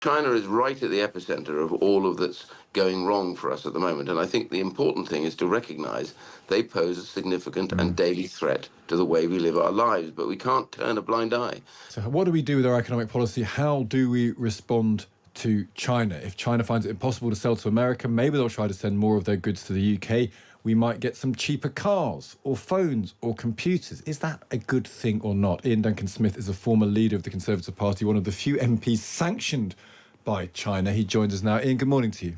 China is right at the epicenter of all of that's going wrong for us at the moment. And I think the important thing is to recognize they pose a significant and daily threat to the way we live our lives. But we can't turn a blind eye. So what do we do with our economic policy? How do we respond to China? If China finds it impossible to sell to America, maybe they'll try to send more of their goods to the UK. We might get some cheaper cars or phones or computers. Is that a good thing or not? Iain Duncan Smith is a former leader of the Conservative Party, one of the few MPs sanctioned by China. He joins us now. Iain, good morning to you.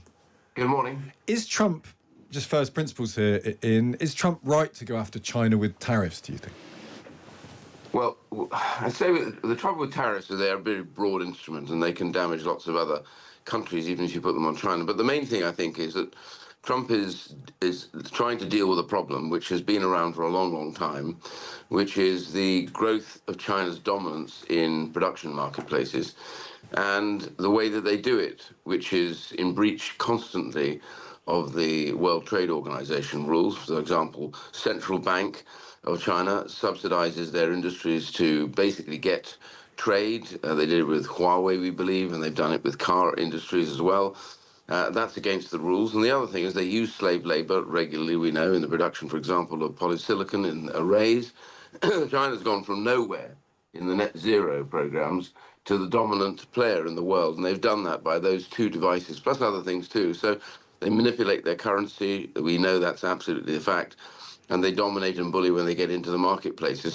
Good morning. Is Trump, just first principles here, Iain, is Trump right to go after China with tariffs, do you think? Well, I'd say the trouble with tariffs is they're a very broad instrument and they can damage lots of other countries, even if you put them on China. But the main thing, I think, is that Trump is trying to deal with a problem which has been around for a long, long time, which is the growth of China's dominance in production marketplaces and the way that they do it, which is in breach constantly of the World Trade Organization rules. For example, Central Bank of China subsidizes their industries to basically get trade. They did it with Huawei, we believe, and they've done it with car industries as well. That's against the rules. And the other thing is they use slave labor regularly, we know, in the production, for example, of polysilicon in arrays. China's gone from nowhere in the net zero programs to the dominant player in the world. And they've done that by those two devices, plus other things too. So they manipulate their currency. We know that's absolutely a fact. And they dominate and bully when they get into the marketplaces.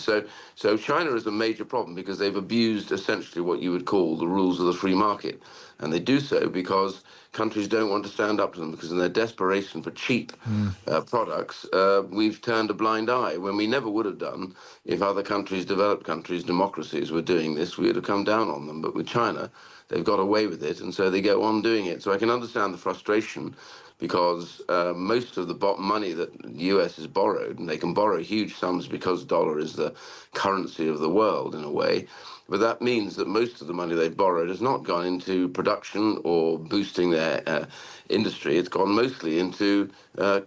So China is a major problem because they've abused essentially what you would call the rules of the free market. And they do so because countries don't want to stand up to them, because in their desperation for cheap products, we've turned a blind eye when we never would have done if other countries, developed countries, democracies were doing this. We would have come down on them. But with China, they've got away with it, and so they go on doing it. So I can understand the frustration, because most of the money that the US has borrowed, and they can borrow huge sums because dollar is the currency of the world in a way, but that means that most of the money they've borrowed has not gone into production or boosting their industry. It's gone mostly into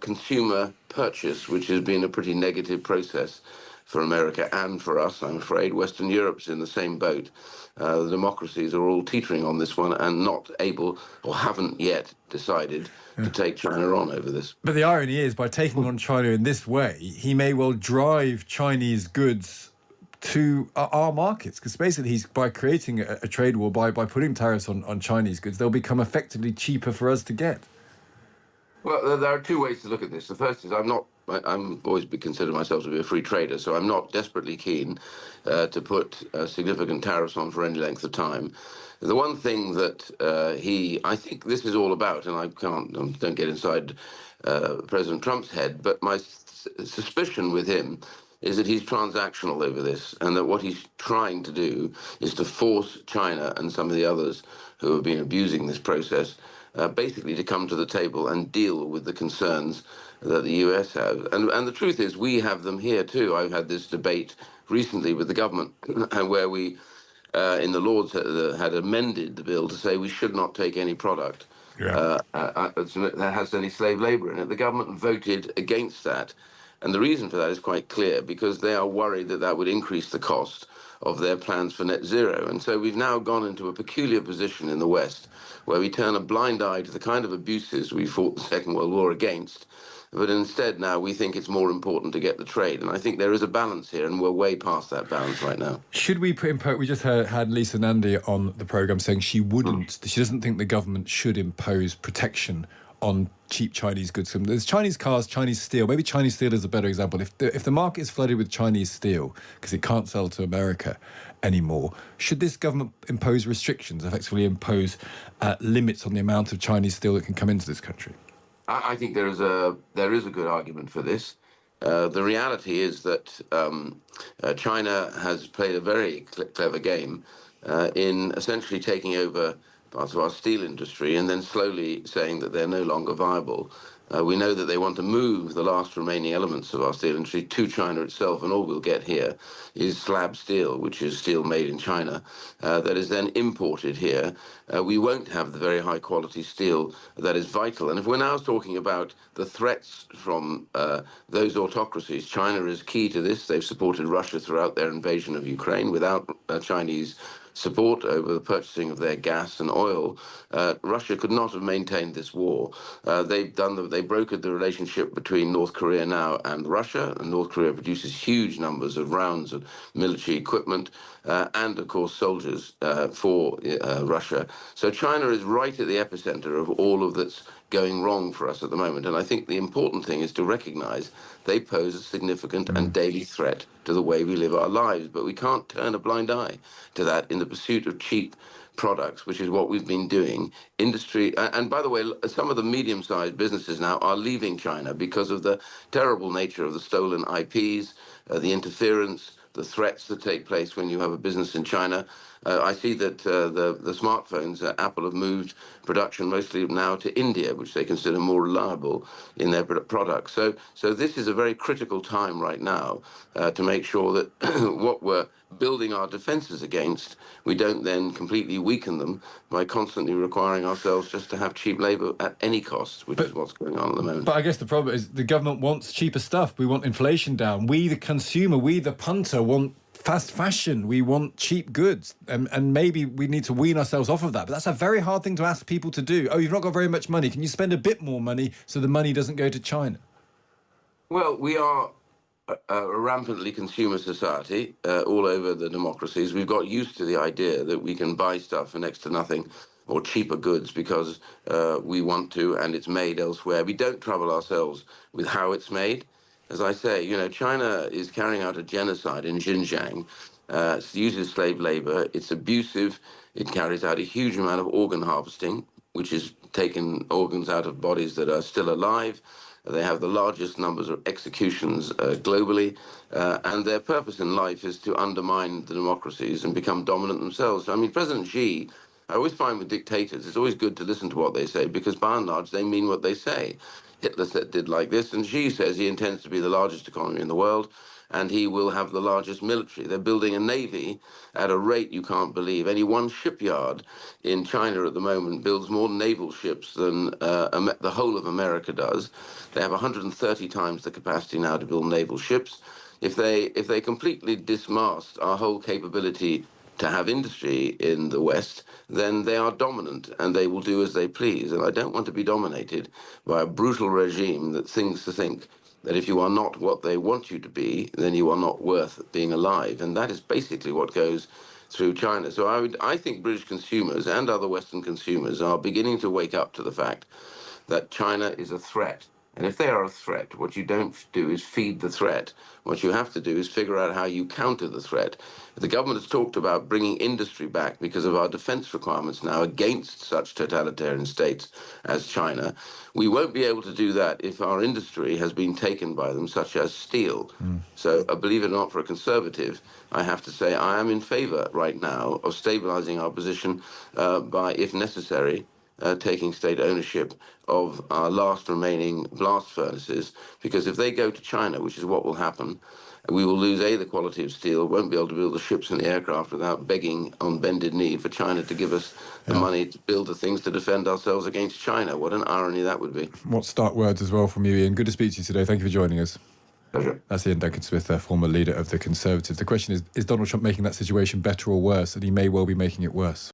consumer purchase, which has been a pretty negative process for America and for us, I'm afraid. Western Europe's in the same boat. The democracies are all teetering on this one and not able, or haven't yet decided, to take China on over this. But the irony is, by taking on China in this way, he may well drive Chinese goods to our markets, because basically he's, by creating a trade war, by putting tariffs on Chinese goods, they'll become effectively cheaper for us to get. Well, there are two ways to look at this. The first is I'm always considered myself to be a free trader, so I'm not desperately keen to put significant tariffs on for any length of time. The one thing that I think this is all about, and I don't get inside President Trump's head, but my suspicion with him is that he's transactional over this, and that what he's trying to do is to force China and some of the others who have been abusing this process basically to come to the table and deal with the concerns that the US have. And the truth is, we have them here too. I've had this debate recently with the government where we, in the Lords, had amended the bill to say we should not take any product that has any slave labor in it. The government voted against that. And the reason for that is quite clear, because they are worried that that would increase the cost of their plans for net zero. And so we've now gone into a peculiar position in the West where we turn a blind eye to the kind of abuses we fought the Second World War against. But instead now we think it's more important to get the trade. And I think there is a balance here, and we're way past that balance right now. Should we put impose? We just had Lisa Nandy on the programme saying she doesn't think the government should impose protection on cheap Chinese goods. There's Chinese cars, Chinese steel. Maybe Chinese steel is a better example. If the market is flooded with Chinese steel because it can't sell to America anymore, should this government impose restrictions, effectively impose limits on the amount of Chinese steel that can come into this country? I think there is a good argument for this. The reality is that China has played a very clever game in essentially taking over parts of our steel industry and then slowly saying that they're no longer viable. We know that they want to move the last remaining elements of our steel industry to China itself, and all we'll get here is slab steel, which is steel made in China, that is then imported here. We won't have the very high quality steel that is vital. And if we're now talking about the threats from those autocracies, China is key to this. They've supported Russia throughout their invasion of Ukraine. Without Chinese support over the purchasing of their gas and oil, Russia could not have maintained this war. They brokered the relationship between North Korea now and Russia, and North Korea produces huge numbers of rounds of military equipment and, of course, soldiers for Russia. So China is right at the epicenter of all of that's going wrong for us at the moment. And I think the important thing is to recognize they pose a significant and daily threat to the way we live our lives. But we can't turn a blind eye to that in the pursuit of cheap products, which is what we've been doing. Industry, and by the way, some of the medium-sized businesses now are leaving China because of the terrible nature of the stolen IPs, the interference, the threats that take place when you have a business in China. I see that the smartphones, Apple have moved production mostly now to India, which they consider more reliable in their products. So this is a very critical time right now to make sure that what we're building our defenses against, we don't then completely weaken them by constantly requiring ourselves just to have cheap labor at any cost, which is what's going on at the moment. But I guess the problem is the government wants cheaper stuff. We want inflation down. We, the consumer, we, the punter, want fast fashion. We want cheap goods. And maybe we need to wean ourselves off of that. But that's a very hard thing to ask people to do. Oh, you've not got very much money. Can you spend a bit more money so the money doesn't go to China? Well, we are a rampantly consumer society all over the democracies. We've got used to the idea that we can buy stuff for next to nothing or cheaper goods because we want to and it's made elsewhere. We don't trouble ourselves with how it's made. As I say, China is carrying out a genocide in Xinjiang. It uses slave labor. It's abusive. It carries out a huge amount of organ harvesting, which is taking organs out of bodies that are still alive. They have the largest numbers of executions globally, and their purpose in life is to undermine the democracies and become dominant themselves. I mean, President Xi, I always find with dictators, it's always good to listen to what they say because by and large, they mean what they say. Hitler did like this, and Xi says he intends to be the largest economy in the world, and he will have the largest military. They're building a navy at a rate you can't believe. Any one shipyard in China at the moment builds more naval ships than the whole of America does. They have 130 times the capacity now to build naval ships. If they completely dismast our whole capability to have industry in the West, then they are dominant and they will do as they please. And I don't want to be dominated by a brutal regime that thinks that if you are not what they want you to be, then you are not worth being alive. And that is basically what goes through China. So I think British consumers and other Western consumers are beginning to wake up to the fact that China is a threat. And if they are a threat, what you don't do is feed the threat. What you have to do is figure out how you counter the threat. The government has talked about bringing industry back because of our defense requirements now against such totalitarian states as China. We won't be able to do that if our industry has been taken by them, such as steel. So, believe it or not, for a conservative, I have to say I am in favor right now of stabilizing our position by, if necessary, taking state ownership of our last remaining blast furnaces, because if they go to China, which is what will happen, we will lose the quality of steel, won't be able to build the ships and the aircraft without begging on bended knee for China to give us the money to build the things to defend ourselves against China. What an irony that would be. What stark words as well from you, Iain. Good to speak to you today. Thank you for joining us. Pleasure. That's Iain Duncan Smith, former leader of the Conservatives. The question is Donald Trump making that situation better or worse? And he may well be making it worse.